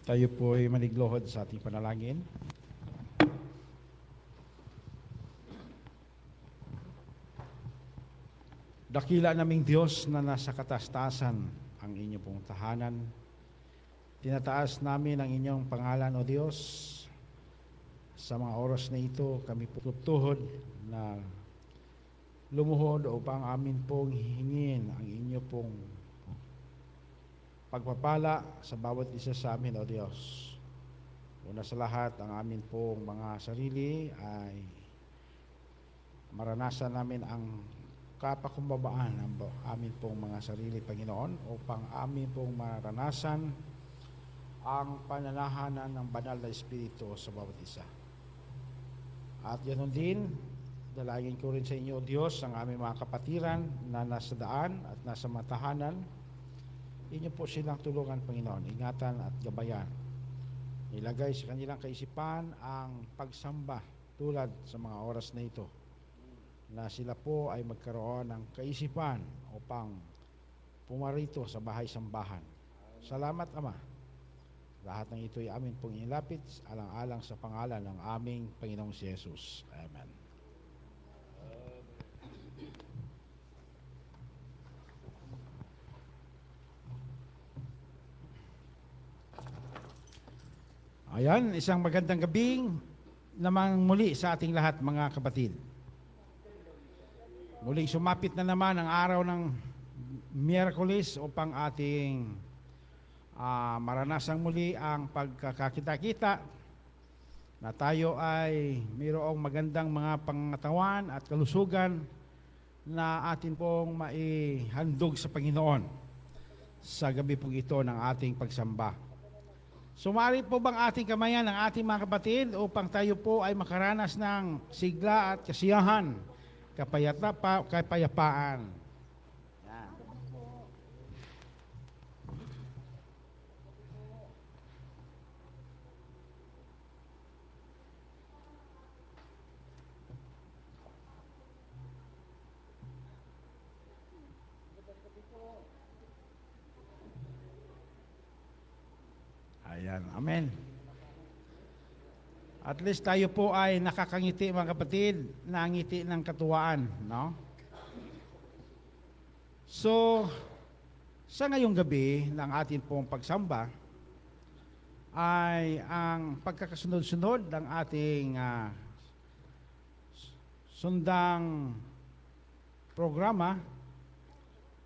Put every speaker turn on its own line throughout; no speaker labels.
Tayo po ay maniglohod sa ating panalangin. Dakila naming Diyos na nasa katastasan ang inyong pong tahanan. Tinataas namin ang inyong pangalan, O Diyos. Sa mga oras na ito, kami po tutuhod na lumuhod upang amin pong hihingin ang inyo pong pagpapala sa bawat isa sa amin, O Diyos. Una sa lahat, ang amin pong mga sarili ay maranasan namin ang kapakumbabaan ng amin pong mga sarili, Panginoon, upang amin pong maranasan ang pananahanan ng banal na Espiritu sa bawat isa. At ganoon din, dalangin ko rin sa inyo, Diyos, ang aming mga kapatiran na nasa daan at nasa matahanan. Inyo po silang tulungan, Panginoon, ingatan at gabayan. Ilagay sa kanilang kaisipan ang pagsamba tulad sa mga oras na ito, na sila po ay magkaroon ng kaisipan upang pumarito sa bahay-sambahan. Salamat, Ama. Lahat ng ito ay amin pong inilapit alang-alang sa pangalan ng aming Panginoong si Jesus. Amen. Ayan, isang magandang gabing namang muli sa ating lahat, mga kapatid. Muling sumapit na naman ang araw ng Miyerkules upang ating maranasang muli ang pagkakakita-kita na tayo ay mayroong magandang mga pangatawan at kalusugan na atin pong maihandog sa Panginoon sa gabi pong ito ng ating pagsamba. Sumari po bang ating kamayan ng ating mga kapatid upang tayo po ay makaranas ng sigla at kasiyahan, kapayapaan. Yan. Ayan, amen. At least tayo po ay nakakangiti, mga kapatid, na ngiti ng katuwaan, no? So, sa ngayong gabi ng ating pong pagsamba ay ang pagkakasunod-sunod ng ating sundang programa.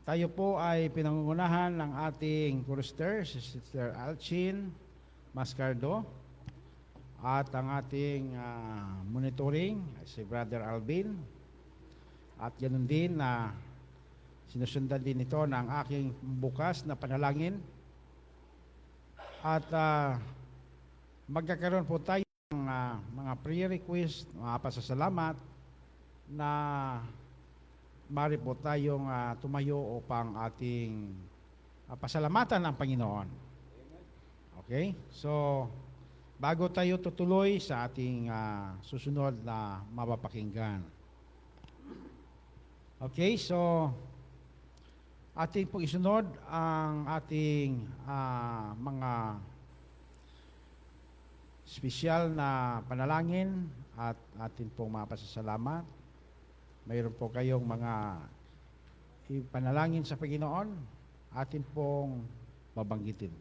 Tayo po ay pinangungunahan ng ating chorister, si Sister Alchin Mascardo, at ang ating monitoring, si Brother Alvin. At ganoon din na sinusundan din ito ng aking bukas na panalangin. At magkakaroon po tayo ng mga prayer request, mga pasasalamat na mari po tayong tumayo upang ating pasalamatan ang Panginoon. Okay? So, bago tayo tutuloy sa ating susunod na mapapakinggan. Okay, so ating pong isunod ang ating mga espesyal na panalangin at ating pong mga pasasalamat. Mayroon po kayong mga panalangin sa Panginoon, atin pong babanggitin.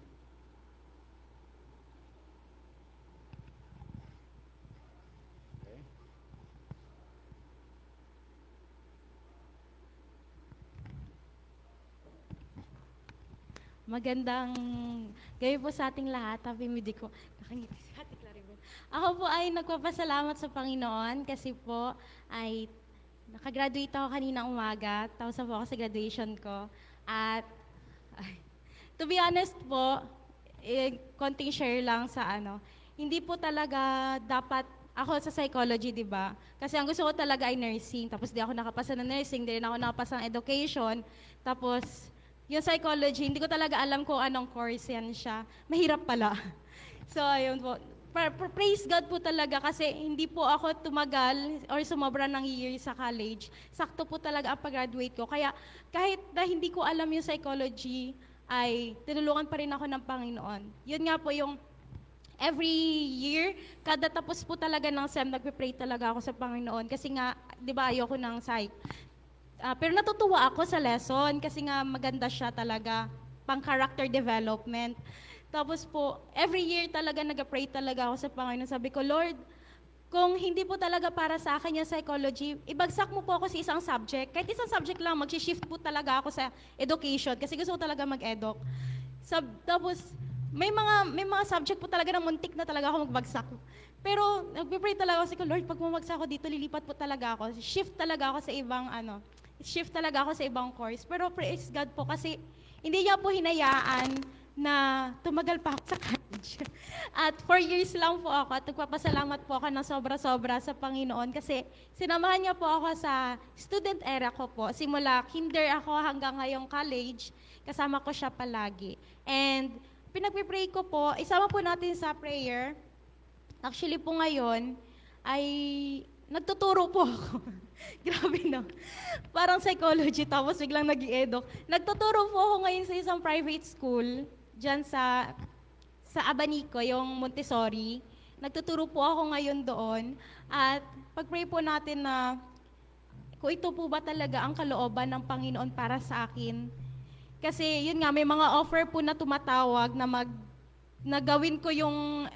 Magandang gabi po sa ating lahat. Happy midi ko. Nakangiti si Ate Claribel. Ako po ay nagpapasalamat sa Panginoon kasi po ay nakagraduate ako kanina umaga. Tapos na po ako sa graduation ko. At to be honest po, konting share lang sa hindi po talaga dapat ako sa psychology, di ba? Kasi ang gusto ko talaga ay nursing. Tapos di ako nakapasa ng nursing, di rin ako nakapasa ng education. Tapos yung psychology, hindi ko talaga alam kung anong course yan siya. Mahirap pala. So, ayun po. Praise God po talaga kasi hindi po ako tumagal or sumobra ng years sa college. Sakto po talaga ang pag-graduate ko. Kaya kahit na hindi ko alam yung psychology, ay tinulungan pa rin ako ng Panginoon. Yun nga po yung every year, kada tapos po talaga ng SEM, nagpe-pray talaga ako sa Panginoon. Kasi nga, di ba, ayoko ng psych. Pero natutuwa ako sa lesson kasi nga maganda siya talaga, pang character development. Tapos po, every year talaga nag-pray talaga ako sa Panginoon. Sabi ko, Lord, kung hindi po talaga para sa akin yung psychology, ibagsak mo po ako sa isang subject. Kahit isang subject lang, mag-shift po talaga ako sa education kasi gusto ko talaga mag-edoc. Tapos, may mga subject po talaga na muntik na talaga ako magbagsak. Pero nagpe-pray talaga ako sa Lord, pag bumagsak ako dito, lilipat po talaga ako. Shift talaga ako sa ibang course. Pero praise God po kasi hindi niya po hinayaan na tumagal pa ako sa college. At 4 years lang po ako at nagpapasalamat po ako ng sobra-sobra sa Panginoon kasi sinamahan niya po ako sa student era ko po. Simula kinder ako hanggang ngayong college, kasama ko siya palagi. And pinagpipray ko po, isama po natin sa prayer. Actually po ngayon, ay nagtuturo po ako. Grabe no. Parang psychology tapos biglang nag-i-edoc. Nagtuturo po ako ngayon sa isang private school diyan sa Abanico, yung Montessori. Nagtuturo po ako ngayon doon at pag-pray po natin na kung ito po ba talaga ang kalooban ng Panginoon para sa akin. Kasi yun nga, may mga offer po na tumatawag na gawin ko yung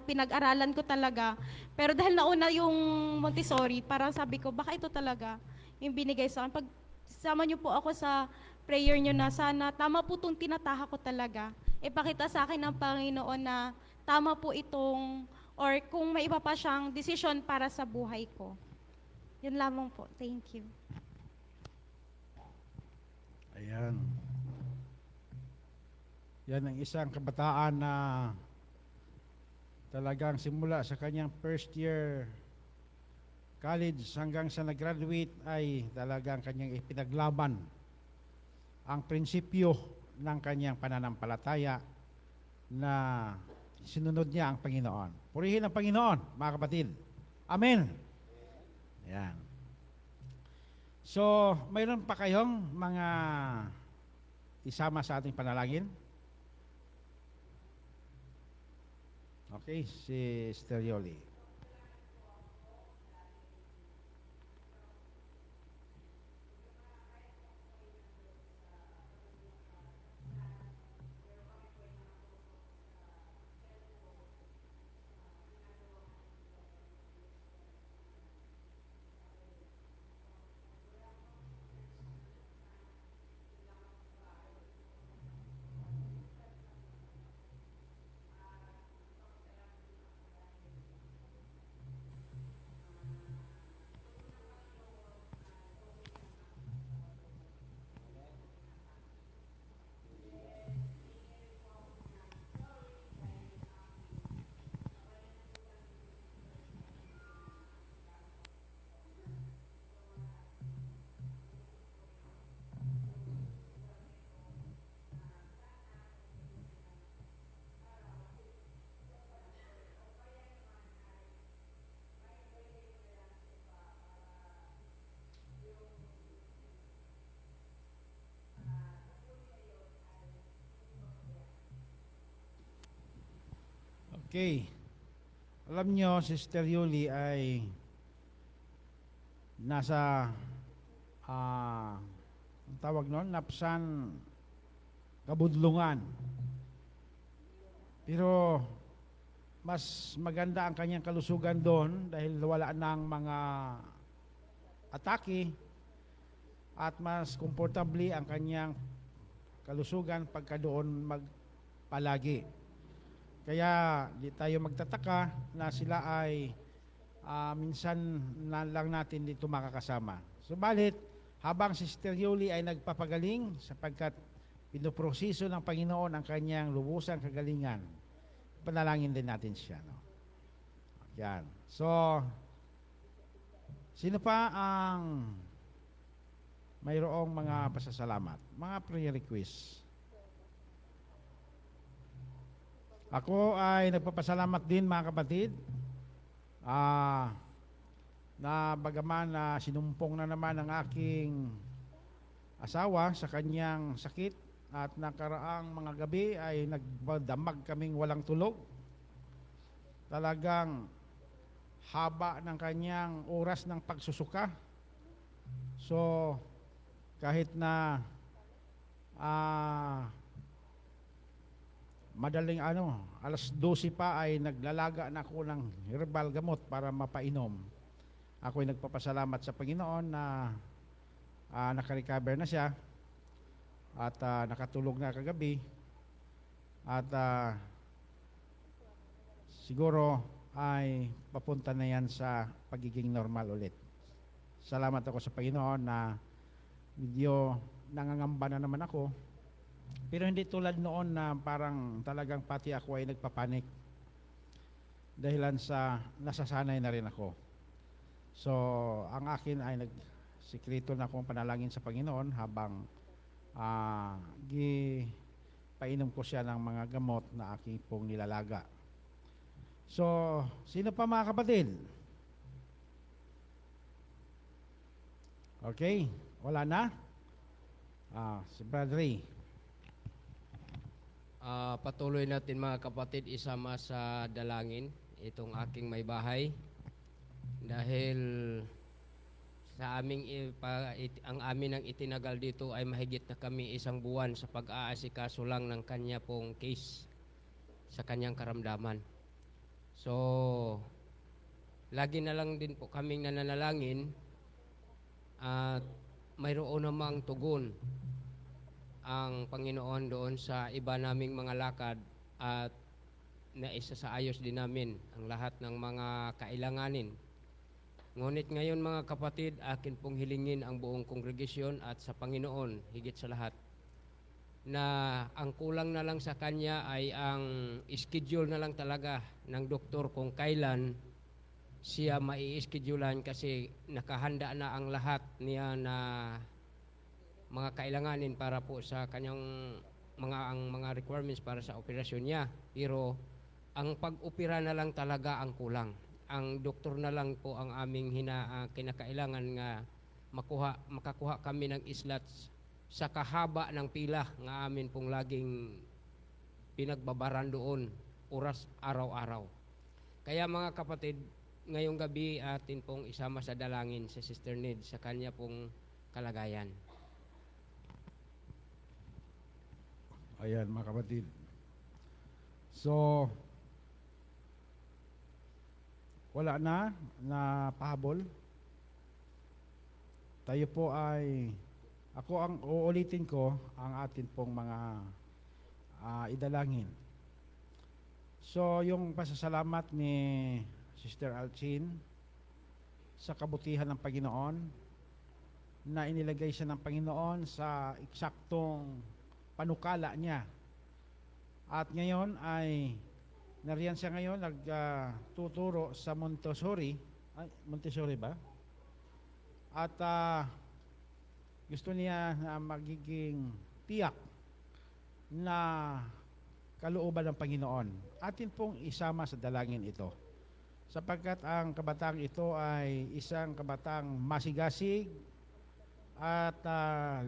pinag-aralan ko talaga. Pero dahil nauna yung Montessori, parang sabi ko, baka ito talaga yung binigay sa akin. Pag sama niyo po ako sa prayer niyo na sana, tama po itong tinataha ko talaga. Ipakita sa akin ng Panginoon na tama po itong, or kung may iba pa siyang decision para sa buhay ko. Yun lamang po. Thank you.
Ayan. Yan ang isang kabataan na talagang simula sa kanyang first year college hanggang sa nag-graduate ay talagang kanyang ipinaglaban ang prinsipyo ng kanyang pananampalataya na sinunod niya ang Panginoon. Purihin ang Panginoon, mga kapatid. Amen. Ayan. So, mayroon pa kayong mga isama sa ating panalangin? Okay, si Sterioli. Okay. Alam nyo, Sister Yuli ay nasa ang tawag noon, Napsan Kabudlungan. Pero mas maganda ang kanyang kalusugan doon dahil wala ng mga atake at mas komportable ang kanyang kalusugan pagka doon magpalagi. Kaya di tayo magtataka na sila ay minsan na lang natin dito makakasama. Subalit, habang si Sister Yuli ay nagpapagaling sapagkat pinoproseso ng Panginoon ang kanyang lubusang kagalingan, panalangin din natin siya. No? Yan. So, sino pa ang mayroong mga pasasalamat? Mga prayer requests. Ako ay nagpapasalamat din, mga kapatid, na bagaman na sinumpong na naman ang aking asawa sa kanyang sakit at nakaraang mga gabi ay nagdamag kaming walang tulog. Talagang haba ng kanyang oras ng pagsusuka. So, kahit na madaling alas 12 pa ay naglalaga na ako ng herbal gamot para mapainom. Ako'y nagpapasalamat sa Panginoon na nakarecover na siya at nakatulog na kagabi at siguro ay papunta na yan sa pagiging normal ulit. Salamat ako sa Panginoon na medyo nangangamba na naman ako, pero hindi tulad noon na parang talagang pati ako ay nagpapanik dahilan sa nasasanay na rin ako. So, ang akin ay nagsikreto na akong panalangin sa Panginoon habang painom ko siya ng mga gamot na aking pong nilalaga. So, sino pa mga kapatid? Okay, wala na? Si Brother Ray.
Patuloy natin mga kapatid isama sa dalangin itong aking may bahay dahil sa ang amin ang itinagal dito ay mahigit na kami 1 buwan sa pag-aasikaso lang ng kanya pong case sa kanyang karamdaman. So, lagi na lang din po kaming nananalangin at mayroon namang tugon ang Panginoon doon sa iba naming mga lakad at naisasaayos din namin ang lahat ng mga kailanganin. Ngunit ngayon mga kapatid, akin pong hilingin ang buong kongregasyon at sa Panginoon higit sa lahat na ang kulang na lang sa kanya ay ang schedule na lang talaga ng doktor kung kailan siya mai-schedulean kasi nakahanda na ang lahat niya na mga kailanganin para po sa kanyang mga requirements para sa operasyon niya. Pero ang pag-opera na lang talaga ang kulang. Ang doktor na lang po ang aming kinakailangan nga makakuha kami ng slots sa kahaba ng pila nga amin pong laging pinagbabaran doon oras araw-araw. Kaya mga kapatid, ngayong gabi atin pong isama sa dalangin sa Sister Ned sa kanya pong kalagayan.
Ayan mga kapatid. So, wala na pahabol. Tayo po ay, ako ang uulitin ko ang atin pong mga idalangin. So, yung pasasalamat ni Sister Alchin sa kabutihan ng Panginoon na inilagay siya ng Panginoon sa eksaktong panukala niya. At ngayon ay nariyan siya ngayon nagtuturo sa Montessori. Montessori ba? At gusto niya na magiging tiyak na kalooban ng Panginoon. Atin pong isama sa dalangin ito. Sapagkat ang kabataang ito ay isang kabataang masigasig at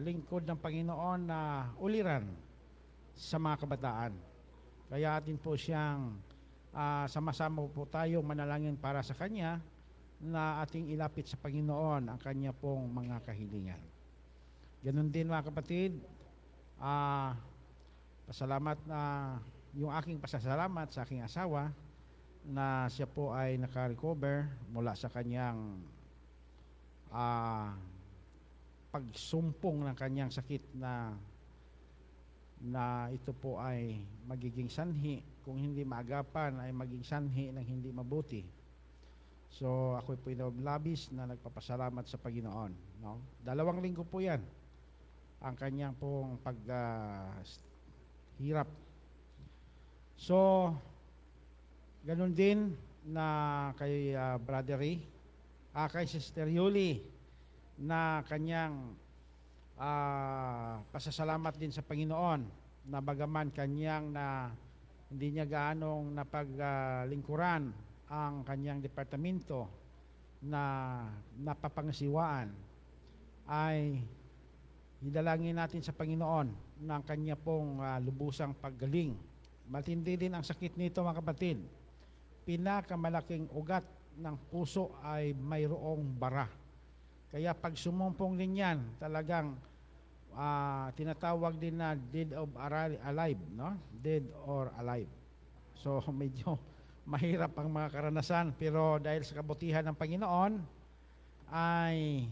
lingkod ng Panginoon na uliran sa mga kabataan. Kaya atin po siyang sama-sama po tayong manalangin para sa Kanya na ating ilapit sa Panginoon ang Kanya pong mga kahilingan. Ganon din mga kapatid, pasalamat na yung aking pasasalamat sa aking asawa na siya po ay naka-recover mula sa kanyang pagsumpong ng kanyang sakit na ito po ay magiging sanhi, kung hindi maagapan ay maging sanhi ng hindi mabuti. So ako po labis na nagpapasalamat sa Panginoon, no? 2 linggo po yan ang kanyang pong hirap. So ganun din na kay Brother Ray, kay Sister Yuli na kanyang pasasalamat din sa Panginoon na bagaman kanyang na hindi niya gaanong napaglingkuran ang kanyang departamento na napapangasiwaan ay Idalangin natin sa Panginoon ng kanya pong lubusang paggaling. Matindi din ang sakit nito mga kapatid. Pinakamalaking ugat ng puso ay mayroong bara. Kaya pag sumumpong din yan, talagang tinatawag din na dead of alive, no? Dead or alive. So medyo mahirap ang mga karanasan, pero dahil sa kabutihan ng Panginoon ay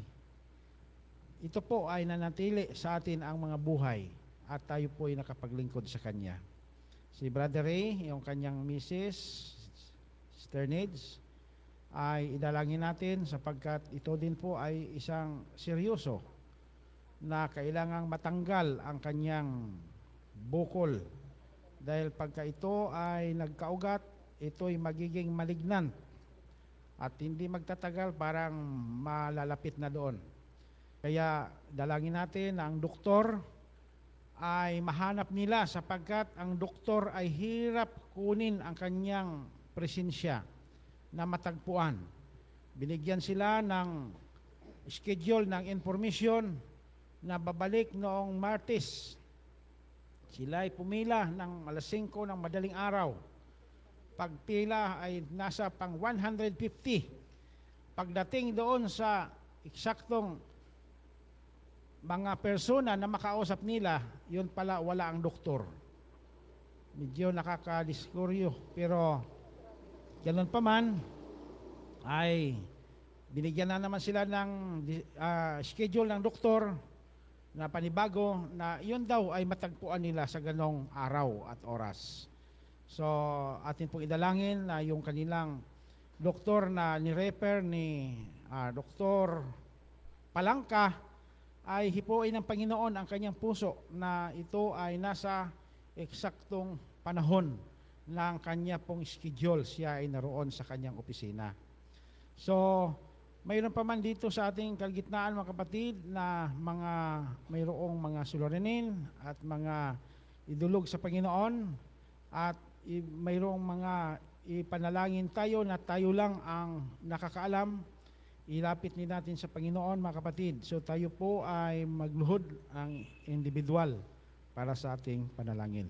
ito po ay nanatili sa atin ang mga buhay at tayo po ay nakapaglingkod sa Kanya. Si Brother Ray, yung kanyang Mrs. Sternage, ay idalangin natin sapagkat ito din po ay isang seryoso na kailangang matanggal ang kanyang bukol dahil pagka ito ay nagkaugat, ito ay magiging malignant at hindi magtatagal, parang malalapit na doon. Kaya dalangin natin na ang doktor ay mahanap nila sapagkat ang doktor ay hirap kunin ang kanyang presensya na matagpuan. Binigyan sila ng schedule ng information na babalik noong Martes. Sila ay pumila ng alas 5 ng madaling araw. Pagpila ay nasa pang 150. Pagdating doon sa eksaktong mga persona na makausap nila, yun pala wala ang doktor. Medyo nakakadiskuryo, pero ganun pa man ay binigyan na naman sila ng schedule ng doktor na panibago na yun daw ay matagpuan nila sa ganong araw at oras. So atin pong idalangin na yung kanilang doktor na ni-refer ni Dr. Palangka ay hipuin ng Panginoon ang kanyang puso na ito ay nasa eksaktong panahon ng kanya pong schedule. Siya ay naroon sa kanyang opisina. So, mayroon pa man dito sa ating kalgitnaan mga kapatid na mayroong mga suliranin at mga idulog sa Panginoon at mayroong mga ipanalangin tayo na tayo lang ang nakakaalam. Ilapit din natin sa Panginoon mga kapatid. So tayo po ay magluhod ang individual para sa ating panalangin.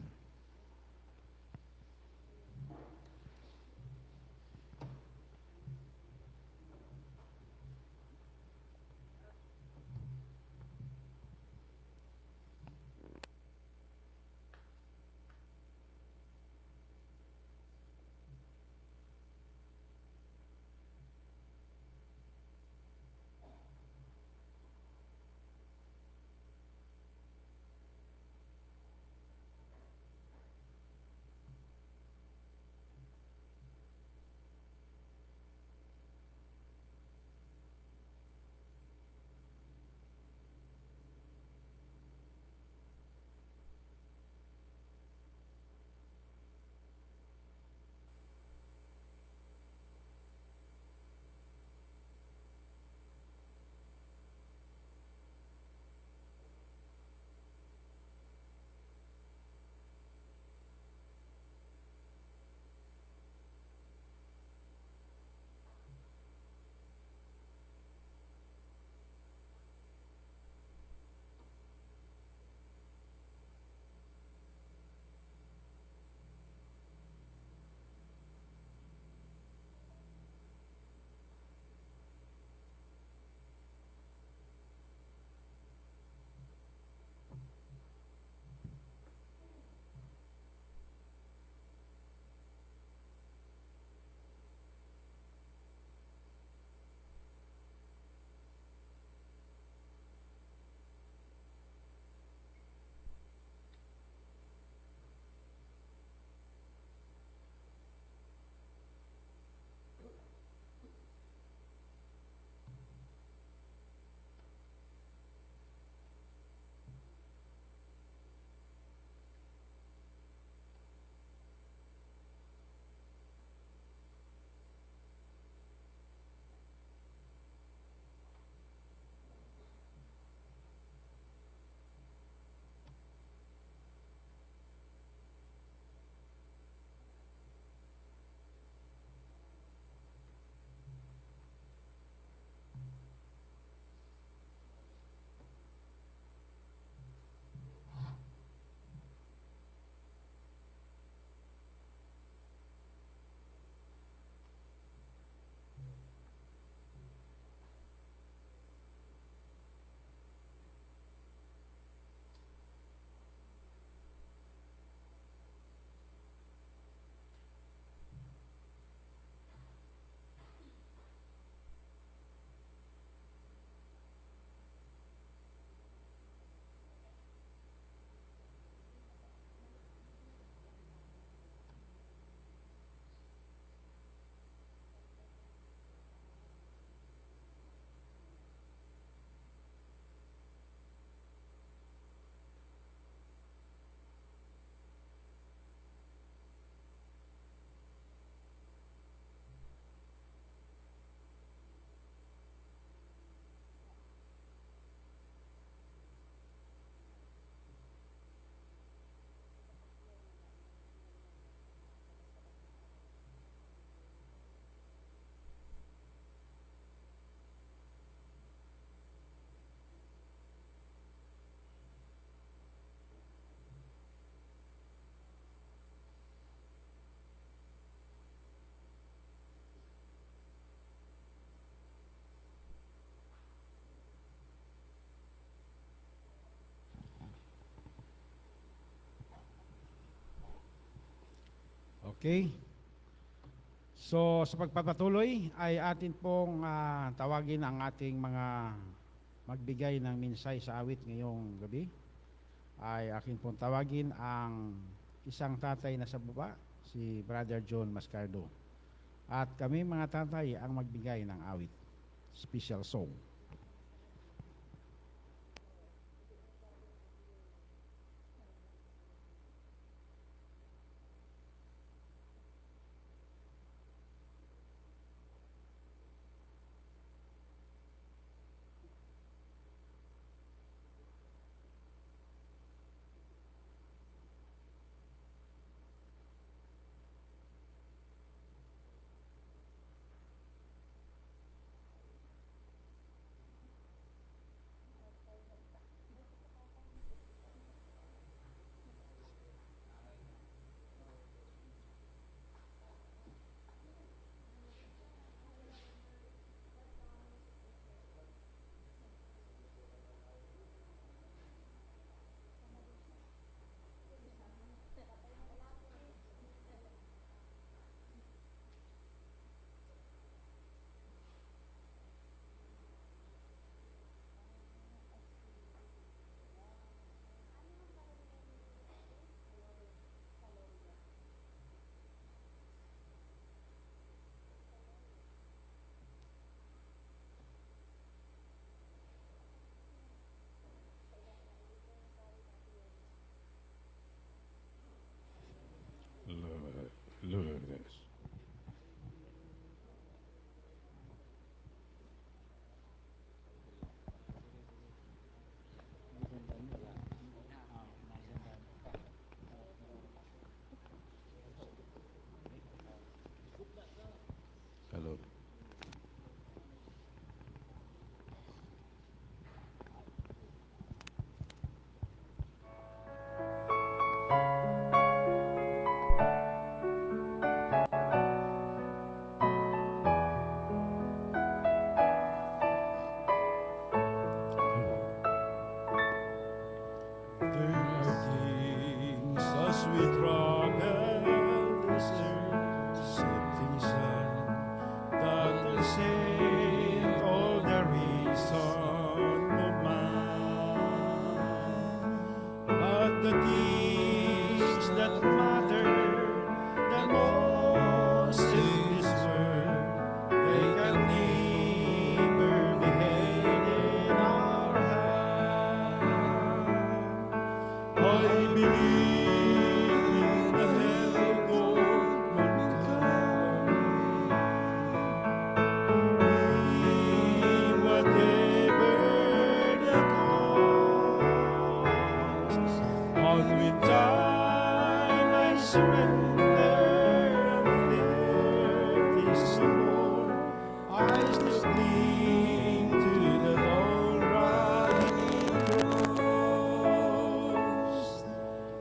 Okay? So sa pagpapatuloy ay atin pong tawagin ang ating mga magbigay ng minsay sa awit ngayong gabi. Ay akin pong tawagin ang isang tatay na sa baba, si Brother John Mascardo. At kami mga tatay ang magbigay ng awit, special song. Lourdes. Hello. As we travel this earth, setting sun, that will set all the reason of man. But the things that matter the most in this world, they can never be held in our hand. I believe in the help of mankind. Whatever the cost, on with time I surrender, and death is no more. I still cling to the old rugged cross.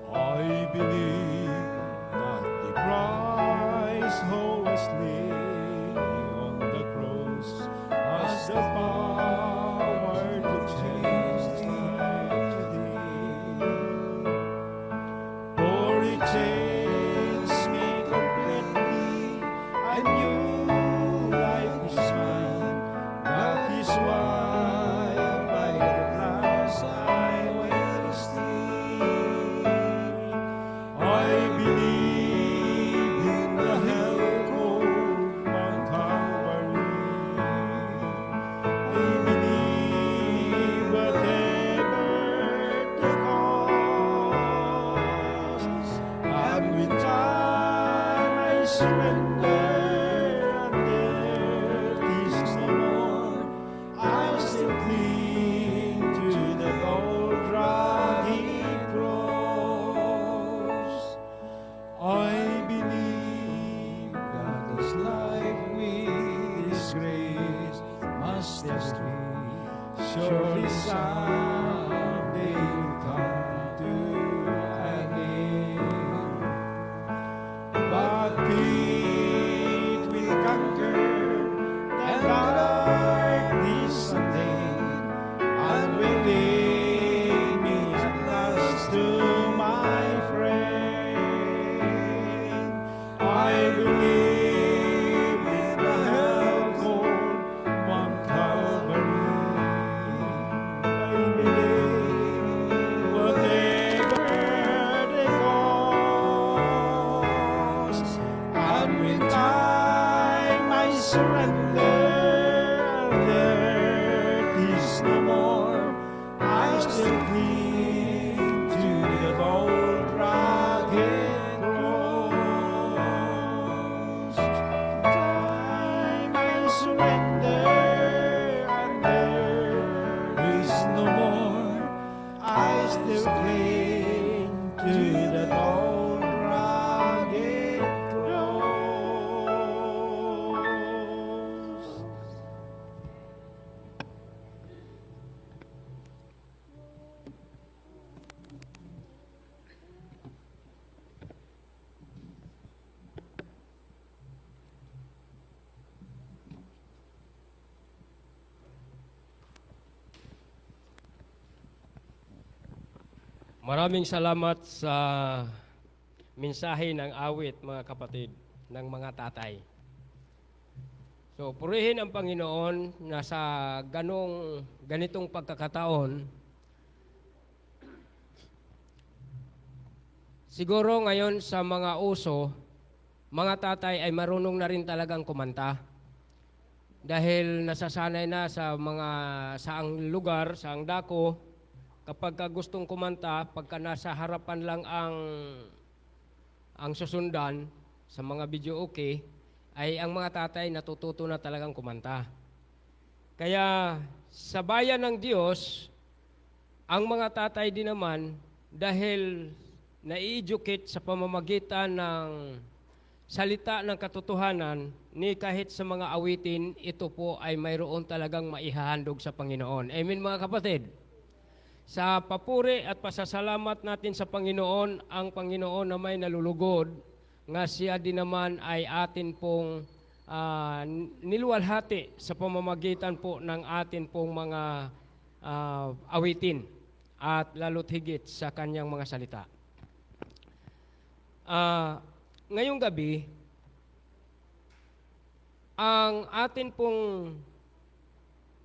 I believe that the Christ who was slain on the cross has the power to change life today. For it changed me completely, a new life is mine. That is why by the cross I will sleep. I believe in the help of Mount Calvary. I believe whatever the cost, and with time I surrender, and death is no more. I still cling to the old rugged cross. I believe that this life with His grace must end. Surely someday will come to an end. But peace
Maraming salamat sa mensahe ng awit, mga kapatid, ng mga tatay. So, purihin ang Panginoon na sa ganitong pagkakataon, siguro ngayon sa mga uso, mga tatay ay marunong na rin talagang kumanta. Dahil nasasanay na sa mga saang lugar, saang dako, kapag gustong kumanta, pagka nasa harapan lang ang susundan sa mga video okay, ay ang mga tatay natututo na talagang kumanta. Kaya sa bayan ng Diyos, ang mga tatay din naman, dahil na-educate sa pamamagitan ng salita ng katotohanan, ni kahit sa mga awitin, ito po ay mayroon talagang maihahandog sa Panginoon. Amen, mga kapatid? Sa papuri at pasasalamat natin sa Panginoon, ang Panginoon na may nalulugod, nga siya din naman ay atin pong niluwalhati sa pamamagitan po ng atin pong mga awitin at lalo't higit sa kanyang mga salita. Ngayong gabi, ang atin pong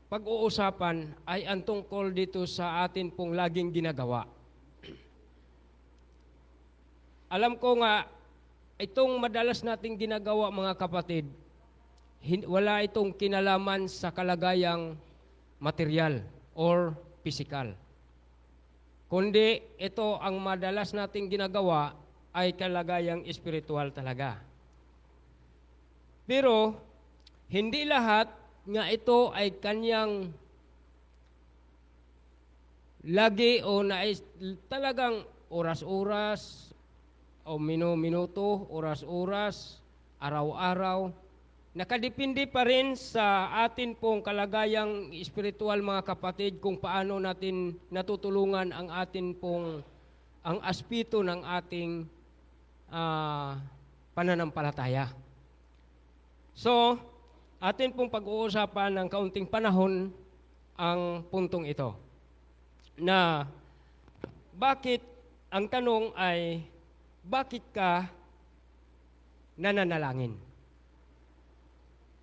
pag-uusapan ay ang tungkol dito sa atin pong laging ginagawa. Alam ko nga, itong madalas nating ginagawa, mga kapatid, wala itong kinalaman sa kalagayang material or physical. Kundi ito ang madalas nating ginagawa ay kalagayang espiritual talaga. Pero hindi lahat nga ito ay kanyang lagi o talagang oras-oras o minuto, oras-oras, araw-araw. Nakadepende pa rin sa atin pong kalagayang espiritual, mga kapatid, kung paano natin natutulungan ang atin pong ang aspeto ng ating pananampalataya. So, atin pong pag-uusapan ng kaunting panahon ang puntong ito. Na bakit, ang tanong ay, bakit ka nananalangin?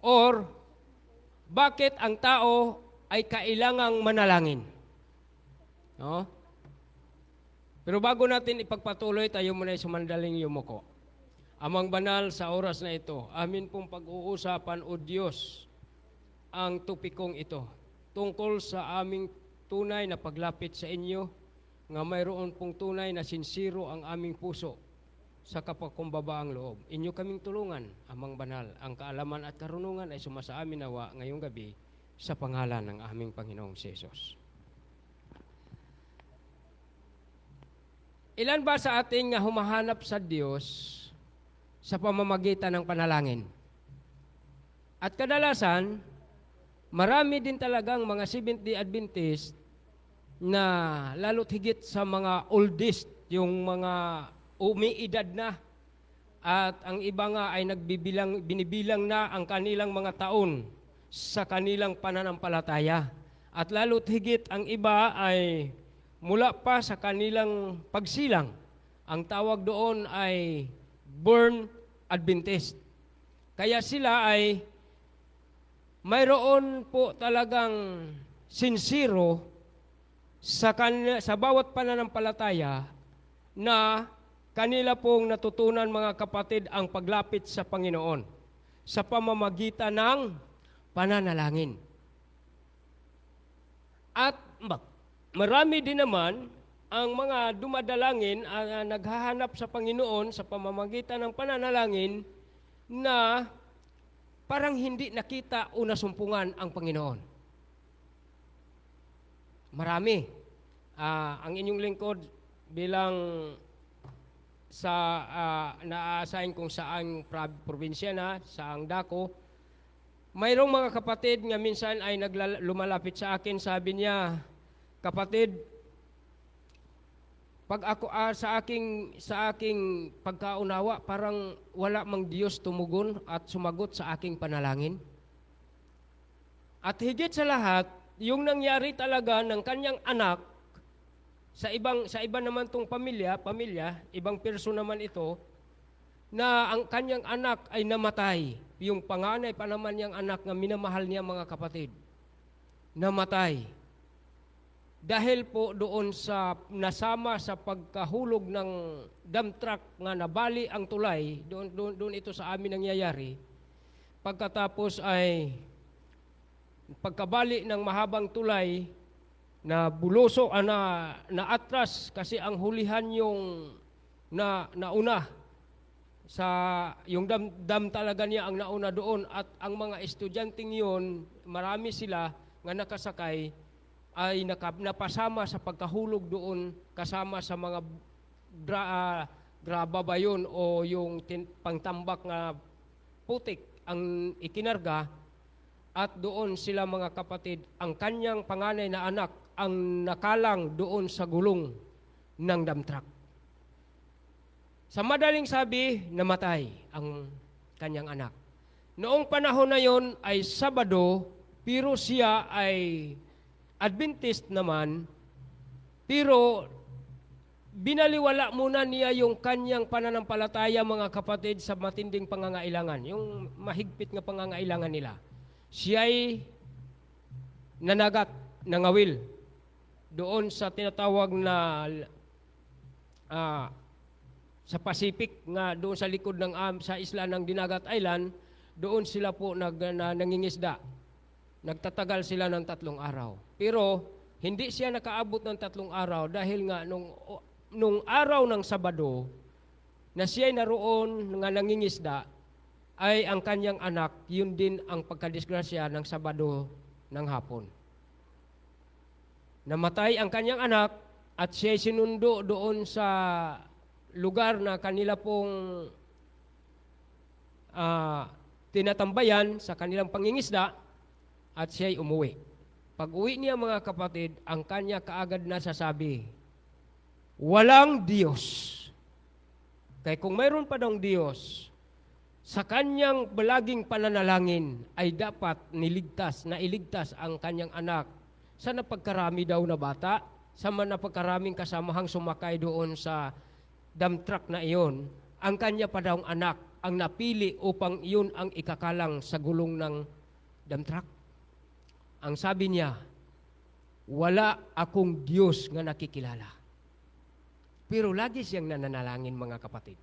Or, bakit ang tao ay kailangang manalangin? No? Pero bago natin ipagpatuloy, tayo muna ay sumandaling yumuko. Amang banal, sa oras na ito, amin pong pag-uusapan, O Diyos, ang tupikong ito tungkol sa aming tunay na paglapit sa inyo, nga mayroon pong tunay na sinsiro ang aming puso sa kapagkumbabaang loob. Inyo kaming tulungan, amang banal, ang kaalaman at karunungan ay sumasa amin nawa ngayong gabi sa pangalan ng aming Panginoong Jesus. Ilan ba sa ating nga humahanap sa Diyos sa pamamagitan ng panalangin? At kadalasan, marami din talagang mga Seventh-day Adventist na lalo't higit sa mga oldest, yung mga umiidad na, at ang iba nga ay binibilang na ang kanilang mga taon sa kanilang pananampalataya. At lalo't higit ang iba ay mula pa sa kanilang pagsilang. Ang tawag doon ay born Adventist. Kaya sila ay mayroon po talagang sincero sa bawat pananampalataya na kanila pong natutunan, mga kapatid, ang paglapit sa Panginoon sa pamamagitan ng pananalangin. At marami din naman ang mga dumadalangin, naghahanap sa Panginoon sa pamamagitan ng pananalangin na parang hindi nakita o nasumpungan ang Panginoon. Marami. Ang inyong lingkod bilang sa na-assign kung saang probinsya na, saang dako, mayroong mga kapatid nga minsan ay lumalapit sa akin, sabi niya, kapatid, pag ako sa aking pagkaunawa, parang wala mang Diyos tumugon at sumagot sa aking panalangin. At higit sa lahat, yung nangyari talaga ng kanyang anak Sa iba naman tong pamilya, ibang perso naman ito, na ang kanyang anak ay namatay. Yung panganay pa naman niyang anak na minamahal niya, mga kapatid, namatay. Dahil po doon sa nasama sa pagkahulog ng dump truck nga nabali ang tulay, doon ito sa amin nangyayari. Pagkatapos ay pagkabali ng mahabang tulay na buloso, na atras kasi ang hulihan yung nauna sa yung dam talaga niya ang nauna doon, at ang mga estudyanteng yun, marami sila nga nakasakay ay napasama sa pagkahulog doon kasama sa mga graba ba yun o yung pangtambak na putik ang ikinarga, at doon sila, mga kapatid, ang kanyang panganay na anak ang nakalang doon sa gulong ng dump truck. Sa madaling sabi, namatay ang kanyang anak. Noong panahon na yon ay Sabado, pero siya ay Adventist naman, pero binaliwala muna niya yung kanyang pananampalataya, mga kapatid, sa matinding pangangailangan, yung mahigpit nga pangangailangan nila. Siya'y nanagat, nangawil, doon sa tinatawag na sa Pacific, nga doon sa likod ng sa isla ng Dinagat Island, doon sila po nangingisda. Nagtatagal sila ng 3 araw. Pero hindi siya nakaabot ng 3 araw dahil nga nung araw ng Sabado na siya'y naroon nga nangingisda, ay ang kanyang anak, yun din ang pagkadisgrasya ng Sabado ng hapon. Namatay ang kanyang anak at siya'y sinundo doon sa lugar na kanila pong tinatambayan sa kanilang pangingisda, at siya'y umuwi. Pag uwi niya, mga kapatid, ang kanya kaagad na sasabi, walang Diyos. Kaya kung mayroon pa daw Diyos, sa kanyang balaging pananalangin ay dapat nailigtas ang kanyang anak sa napagkarami daw na bata, sa napagkaraming kasamahang sumakay doon sa dump truck na iyon. Ang kanya pa daw anak ang napili upang iyon ang ikakalang sa gulong ng dump truck. Ang sabi niya, wala akong Diyos nga nakikilala. Pero lagi siyang nananalangin, mga kapatid.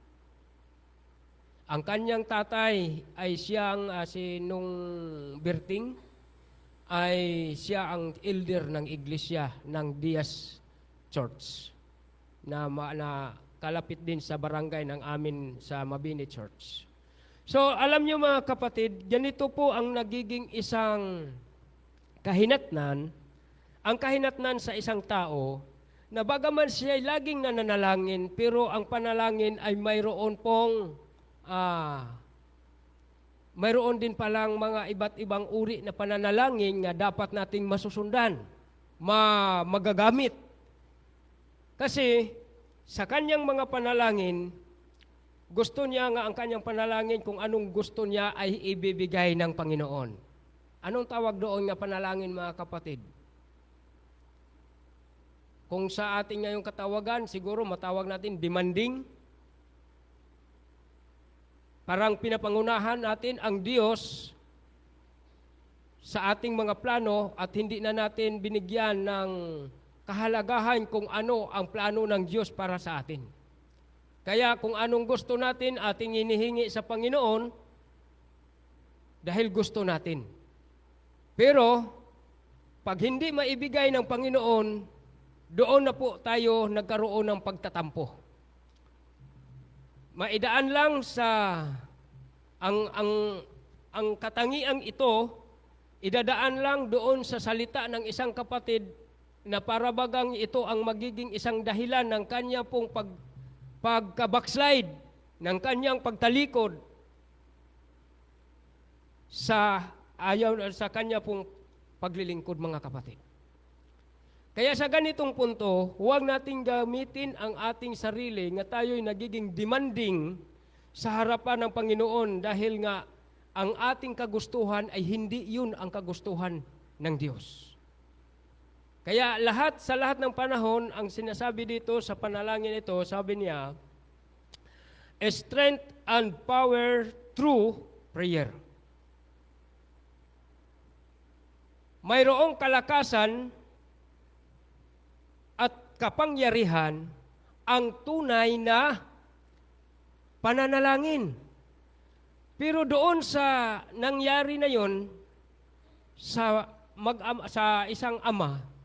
Ang kanyang tatay ay siyang nung Berting, ay siya ang elder ng iglesia ng Diaz Church na kalapit din sa barangay ng amin sa Mabini Church. So alam niyo, mga kapatid, ganito po ang nagiging isang kahinatnan. Ang kahinatnan sa isang tao na bagaman siya ay laging nananalangin, pero ang panalangin ay mayroon din palang mga iba't ibang uri na pananalangin nga dapat nating masusundan, magagamit. Kasi sa kanyang mga panalangin, gusto niya nga ang kanyang panalangin, kung anong gusto niya ay ibibigay ng Panginoon. Anong tawag doon nga panalangin, mga kapatid? Kung sa ating ngayong katawagan, siguro matawag natin demanding. Parang pinapangunahan natin ang Diyos sa ating mga plano at hindi na natin binigyan ng kahalagahan kung ano ang plano ng Diyos para sa atin. Kaya kung anong gusto natin, ating hinihingi sa Panginoon dahil gusto natin. Pero pag hindi maibigay ng Panginoon, doon na po tayo nagkaroon ng pagtatampo. Maidaan lang sa ang katangiang ito, idadaan lang doon sa salita ng isang kapatid na parabagang ito ang magiging isang dahilan ng kanya pong pagka-backslide, ng kanyang pagtalikod sa kanya pong paglilingkod, mga kapatid. Kaya sa ganitong punto, huwag nating gamitin ang ating sarili nga tayo'y nagiging demanding sa harapan ng Panginoon dahil nga ang ating kagustuhan ay hindi yun ang kagustuhan ng Diyos. Kaya sa lahat ng panahon, ang sinasabi dito sa panalangin ito, sabi niya, strength and power through prayer. Mayroong kalakasan at kapangyarihan ang tunay na pananalangin. Pero doon sa nangyari na yon sa isang ama,